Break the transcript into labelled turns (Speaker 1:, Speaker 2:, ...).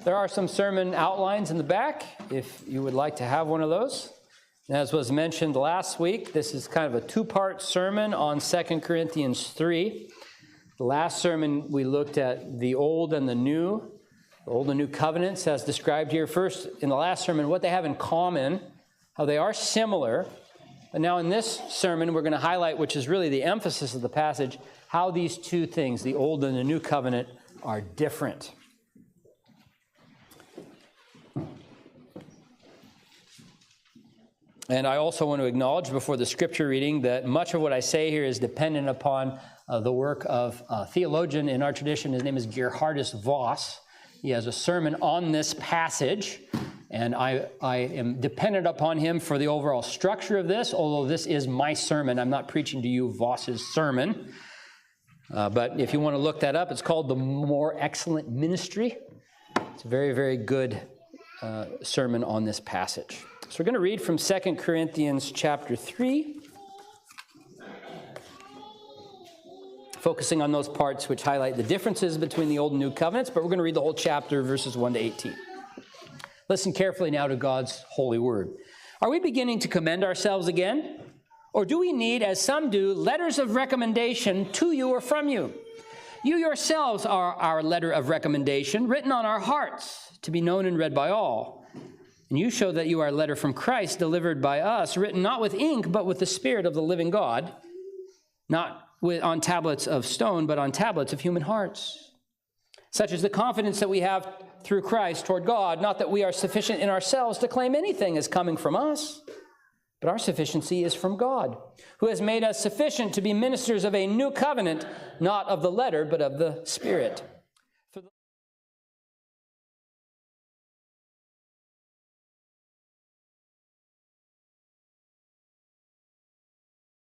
Speaker 1: There are some sermon outlines in the back if you would like to have one of those. And as was mentioned last week, this is kind of a two-part sermon on 2 Corinthians 3. The last sermon we looked at the Old and the New covenants as described here. First, in the last sermon, what they have in common, how they are similar. But now in this sermon, we're going to highlight, which is really the emphasis of the passage, how these two things, the Old and the New covenant, are different. And I also want to acknowledge before the scripture reading that much of what I say here is dependent upon the work of a theologian in our tradition. His name is Gerhardus Voss. He has a sermon on this passage, and I am dependent upon him for the overall structure of this, although this is my sermon. I'm not preaching to you Voss's sermon. But if you want to look that up, it's called The More Excellent Ministry. It's a very, very good sermon on this passage. So we're going to read from 2 Corinthians chapter 3, focusing on those parts which highlight the differences between the Old and New covenants, but we're going to read the whole chapter, verses 1 to 18. Listen carefully now to God's holy word. Are we beginning to commend ourselves again? Or do we need, as some do, letters of recommendation to you or from you? You yourselves are our letter of recommendation, written on our hearts, to be known and read by all. And you show that you are a letter from Christ, delivered by us, written not with ink, but with the Spirit of the living God, not on tablets of stone, but on tablets of human hearts. Such is the confidence that we have through Christ toward God, not that we are sufficient in ourselves to claim anything as coming from us, but our sufficiency is from God, who has made us sufficient to be ministers of a new covenant, not of the letter, but of the Spirit.